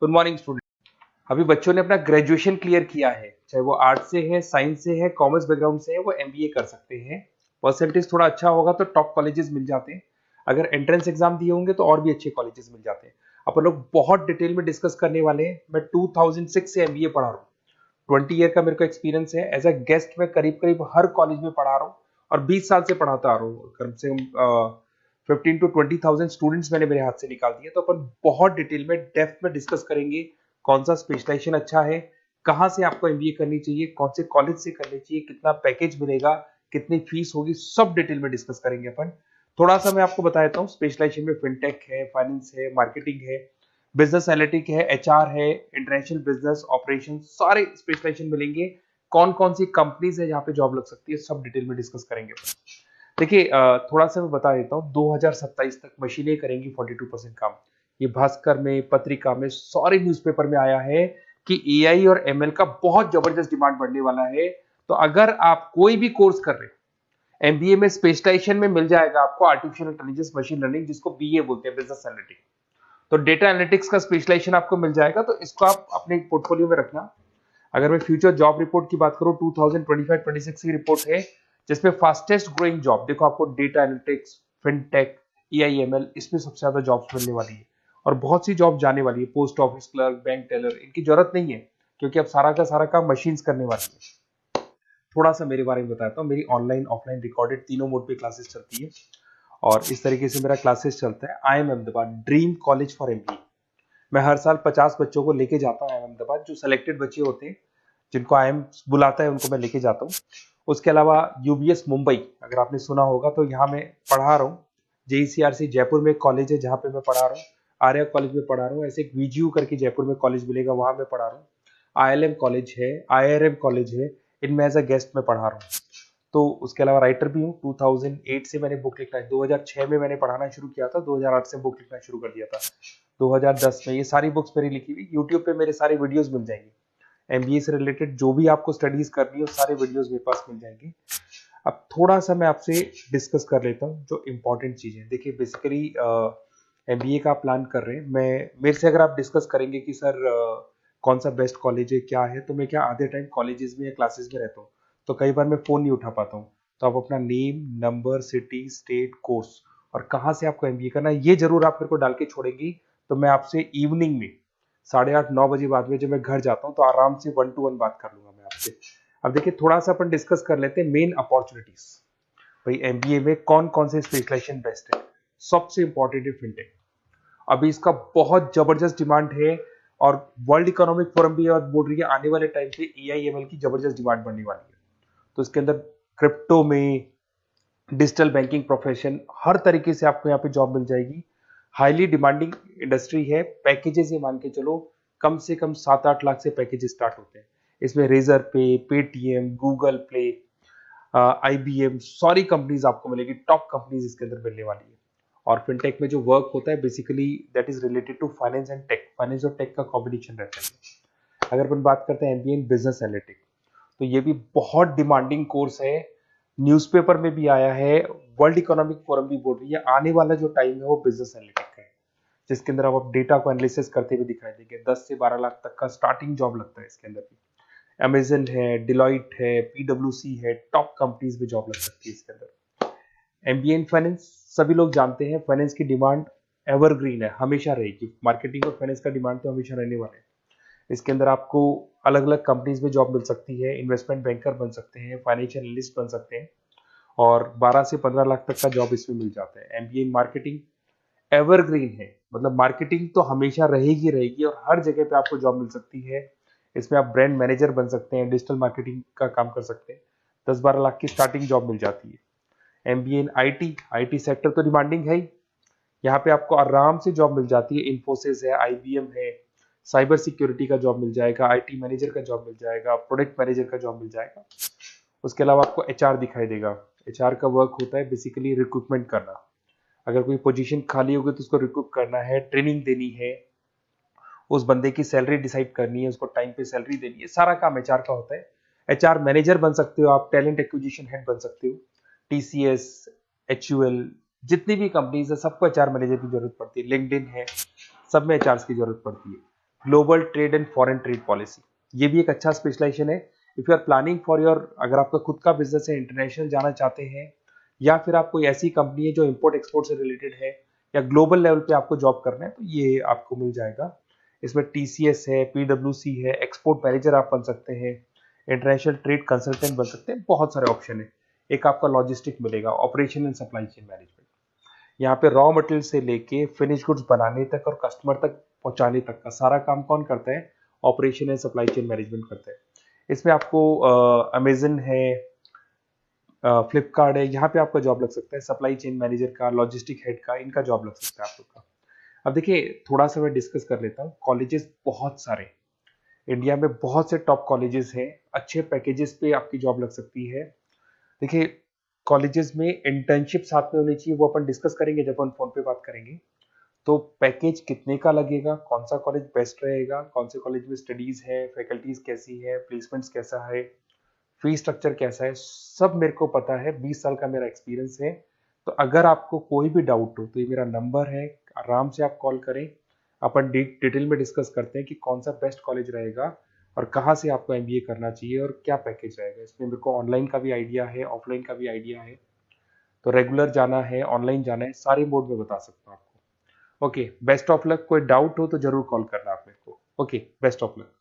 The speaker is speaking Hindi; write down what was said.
Good morning student. अभी बच्चों ने अपना ग्रेजुएशन क्लियर किया है, चाहे वो आर्ट से है, साइंस से है, कॉमर्स बैकग्राउंड से है, वो एमबीए कर सकते हैं। परसेंटेज थोड़ा अच्छा होगा तो टॉप कॉलेजेस मिल जाते हैं। अगर एंट्रेंस एग्जाम दिए होंगे तो और भी अच्छे कॉलेजेस मिल जाते हैं। अपन लोग बहुत डिटेल में डिस्कस करने वाले हैं। मैं 2006 से एमबीए पढ़ा रहा हूँ। 20 ईयर का मेरे को एक्सपीरियंस है। एज अ गेस्ट मैं करीब करीब हर कॉलेज में पढ़ा रहा हूँ और 20 साल से पढ़ाता आ रहा हूँ। कम से कम 15 to 20 thousand स्टूडेंट्स मैंने मेरे हाथ से निकाल दिए। तो अपन बहुत डिटेल में डेप्थ में डिस्कस करेंगे कौन सा स्पेशलाइजेशन अच्छा है, कहाँ से आपको एमबीए करनी चाहिए, कौन से कॉलेज से करनी चाहिए, कितना पैकेज मिलेगा, कितनी फीस होगी, सब डिटेल में डिस्कस करेंगे अपन। थोड़ा सा मैं आपको बता देता हूँ। स्पेशलाइजेशन में फिनटेक है, फाइनेंस है, मार्केटिंग है, बिजनेस एनालिटिक है, एचआर है, इंटरनेशनल बिजनेस ऑपरेशन, सारे स्पेशलाइजेशन मिलेंगे। कौन कौन सी कंपनीज है जहाँ पे जॉब लग सकती है, सब डिटेल में डिस्कस करेंगे। देखिए, थोड़ा सा मैं बता देता हूँ। 2027 तक मशीनें करेंगी 42% काम। ये भास्कर में, पत्रिका में, सारे न्यूज़पेपर में आया है कि एआई और एमएल का बहुत जबरदस्त डिमांड बढ़ने वाला है। तो अगर आप कोई भी कोर्स कर रहे हैं, एमबीए में स्पेशलाइजेशन में मिल जाएगा आपको आर्टिफिशियल इंटेलिजेंस, मशीन लर्निंग, जिसको बीए बोलते हैं, बिजनेस एनालिटिक्स। तो डेटा एनालिटिक्स का स्पेशलाइजेशन आपको मिल जाएगा, तो इसको आप अपने पोर्टफोलियो में रखना। अगर मैं फ्यूचर जॉब रिपोर्ट की बात करूं, 2025-26 की रिपोर्ट है, जिसमें फास्टेस्ट ग्रोइंग जॉब देखो आपको डेटा एनालिटिक्स, फिनटेक, ईआईएमएल, इसमें सबसे ज्यादा जॉब्स मिलने वाली है। और बहुत सी जॉब जाने वाली है। Post office clerk, bank teller, इनकी जरूरत नहीं है, क्योंकि अब सारा का सारा काम मशीन्स करने वाली है। थोड़ा सा मेरे बारे में बताता हूँ। मेरी ऑनलाइन ऑफलाइन रिकॉर्डेड तीनों मोड पे क्लासेस चलती है और इस तरीके से मेरा क्लासेस चलता है। I am Ahmedabad dream college for MBA. मैं हर साल 50 बच्चों को लेके जाता हूँ अहमदाबाद। जो सिलेक्टेड बच्चे होते हैं, जिनको आईएम बुलाता है, उनको मैं लेके जाता हूँ। उसके अलावा यूबीएस मुंबई, अगर आपने सुना होगा, तो यहाँ मैं पढ़ा रहा हूँ। जेईसीआरसी जयपुर में एक कॉलेज है जहाँ पे मैं पढ़ा रहा हूँ। आर्या कॉलेज में पढ़ा रहा हूँ। ऐसे एक वीजीयू करके जयपुर में कॉलेज मिलेगा, वहां मैं पढ़ा रहा हूँ। आईएलएम कॉलेज है, आईआरएम कॉलेज है, इनमें एज अ गेस्ट में पढ़ा रहा हूँ। तो उसके अलावा राइटर भी हूँ। 2008 से मैंने बुक लिखना है। 2006 में मैंने पढ़ाना शुरू किया था, 2008 से बुक लिखना शुरू कर दिया था। 2010 में ये सारी बुक्स मेरी लिखी हुई यूट्यूब पे मेरे सारे वीडियोस मिल जाएंगे। एमबीए से रिलेटेड जो भी आपको स्टडीज करनी हो, सारे वीडियोस मेरे पास मिल जाएंगे। अब थोड़ा सा मैं आपसे डिस्कस कर लेता हूँ जो इंपॉर्टेंट चीजें। देखिए, बेसिकली एमबीए का प्लान कर रहे हैं, मैं मेरे से अगर आप डिस्कस करेंगे कि सर कौन सा बेस्ट कॉलेज है, क्या है, तो मैं क्या आधे टाइम कॉलेजेस में या क्लासेस में रहता हूँ, तो कई बार मैं फोन नहीं उठा पाता हूँ। तो आप अपना name, number, city, state, course और कहाँ से आपको एमबीए करना है, ये जरूर आप मेरे को डाल के छोड़ेंगी। तो मैं आपसे इवनिंग में 8:30-9 बजे बाद में जब मैं घर जाता हूँ, तो आराम से 1-to-1 बात कर लूंगा मैं आपसे। अब देखिए, थोड़ा सा अपन डिस्कस कर लेते हैं मेन अपॉर्चुनिटीज। भाई, एमबीए में कौन कौन से स्पेशलाइजेशन बेस्ट है। सबसे इंपॉर्टेंट है फिनटेक। अभी इसका बहुत जबरदस्त डिमांड है और वर्ल्ड इकोनॉमिक फोरम भी ये बोल रही है आने वाले टाइम पे एआईएमएल की जबरदस्त डिमांड बढ़ने वाली है। तो इसके अंदर क्रिप्टो में, डिजिटल बैंकिंग प्रोफेशन, हर तरीके से आपको यहाँ पे जॉब मिल जाएगी। हाईली डिमांडिंग इंडस्ट्री है। पैकेजेस ये मान के चलो, कम से कम 7-8 लाख से पैकेज स्टार्ट होते हैं। इसमें रेजर पे, पेटीएम, गूगल प्ले, आईबीएम, सारी कंपनीज आपको मिलेगी। टॉप कंपनीज इसके अंदर मिलने वाली है। और फिनटेक में जो वर्क होता है, basically that is related to finance and tech. Finance और टेक का कॉम्बिनेशन रहता है। अगर अपन बात करते हैं एमबीए इन बिजनेस एनालिटिक्स, तो ये भी बहुत डिमांडिंग कोर्स है। न्यूज़पेपर में भी आया है, वर्ल्ड इकोनॉमिक फोरम भी बोल रही है आने वाला जो टाइम है वो बिजनेस एनालिटिक्स का है, जिसके अंदर आप डेटा को एनालिसिस करते हुए दिखाई देंगे। 10 से 12 लाख तक का स्टार्टिंग जॉब लगता है इसके अंदर भी। अमेजन है, डिलॉइट है, पीडब्ल्यूसी है, टॉप कंपनीज में जॉब लग सकती है इसके अंदर। एमबीए इन फाइनेंस, सभी लोग जानते हैं फाइनेंस की डिमांड एवरग्रीन है, हमेशा रहेगी। मार्केटिंग और फाइनेंस का डिमांड तो हमेशा रहने वाला है। इसके अंदर आपको अलग अलग कंपनीज में जॉब मिल सकती है। इन्वेस्टमेंट बैंकर बन सकते हैं, फाइनेंशियल एनालिस्ट बन सकते हैं और 12 से 15 लाख तक का जॉब इसमें मिल जाता है। एमबीए इन मार्केटिंग एवरग्रीन है, मतलब मार्केटिंग तो हमेशा रहेगी रहेगी और हर जगह पे आपको जॉब मिल सकती है। इसमें आप ब्रांड मैनेजर बन सकते हैं, डिजिटल मार्केटिंग का काम कर सकते हैं। 10-12 लाख की स्टार्टिंग जॉब मिल जाती है। MBA in IT, IT sector तो डिमांडिंग है ही। यहाँ पे आपको आराम से जॉब मिल जाती है। इन्फोसिस है, आईबीएम है, साइबर सिक्योरिटी का जॉब मिल जाएगा, आईटी मैनेजर का जॉब मिल जाएगा, प्रोडक्ट मैनेजर का जॉब मिल जाएगा। उसके अलावा आपको एचआर दिखाई देगा। एचआर का वर्क होता है बेसिकली रिक्रूटमेंट करना। अगर कोई पोजीशन खाली होगी तो उसको रिक्रूट करना है, ट्रेनिंग देनी है, उस बंदे की सैलरी डिसाइड करनी है, उसको टाइम पे सैलरी देनी है, सारा काम एचआर का होता है। एचआर मैनेजर बन सकते हो आप, टैलेंट एक्विजिशन हेड बन सकते हो। टीसीएस, एचयूएल, जितनी भी कंपनीज है सबको एचआर मैनेजर की जरूरत पड़ती है। लिंक्डइन है, सब में एचआर की जरूरत पड़ती है। Global trade and foreign trade policy, ये भी एक अच्छा स्पेशलाइजेशन है। If you are planning for your, अगर आपका खुद का बिजनेस है, इंटरनेशनल जाना चाहते हैं, या फिर आप कोई ऐसी कंपनी है जो इंपोर्ट एक्सपोर्ट से रिलेटेड है, या ग्लोबल लेवल पे आपको जॉब करना है, तो ये आपको मिल जाएगा। इसमें टीसीएस है, पीडब्ल्यूसी है, एक्सपोर्ट मैनेजर आप बन सकते हैं, इंटरनेशनल ट्रेड कंसल्टेंट बन सकते हैं, बहुत सारे ऑप्शन है। एक आपका लॉजिस्टिक मिलेगा, operation and supply chain management, यहाँ पे रॉ मटेरियल से लेके फिनिश गुड्स बनाने तक और कस्टमर तक पहुंचाने तक का सारा काम कौन करता है? Operation and supply chain management करता है। इसमें आपको अमेजन है, फ्लिपकार्ट है, यहाँ पे आपका जॉब लग सकता है, सप्लाई चेन मैनेजर का, लॉजिस्टिक हेड का, इनका जॉब लग सकता है आप लोग का। अब देखिए, थोड़ा सा मैं डिस्कस कर लेता हूँ। कॉलेजेस बहुत सारे इंडिया में, बहुत से टॉप कॉलेजेस हैं, अच्छे पैकेजेस पे आपकी जॉब लग सकती है। देखिए, कॉलेजेस में इंटर्नशिप साथ में होनी चाहिए, वो अपन डिस्कस करेंगे जब अपन फोन पे बात करेंगे। तो पैकेज कितने का लगेगा, कौन सा कॉलेज बेस्ट रहेगा, कौन से कॉलेज में स्टडीज है, फैकल्टीज कैसी है, प्लेसमेंट्स कैसा है, फी स्ट्रक्चर कैसा है, सब मेरे को पता है, 20 साल का मेरा एक्सपीरियंस है। तो अगर आपको कोई भी डाउट हो तो ये मेरा नंबर है, आराम से आप कॉल करें। अपन डिटेल में डिस्कस करते हैं कि कौन सा बेस्ट कॉलेज रहेगा और कहाँ से आपको एमबीए करना चाहिए और क्या पैकेज रहेगा। इसमें मेरे को ऑनलाइन का भी आइडिया है, ऑफलाइन का भी आइडिया है, तो रेगुलर जाना है, ऑनलाइन जाना है, सारे मोड में बता सकता हूँ आपको। Okay, best of luck. कोई डाउट हो तो जरूर कॉल करना आप मेरे को। Okay, best of luck.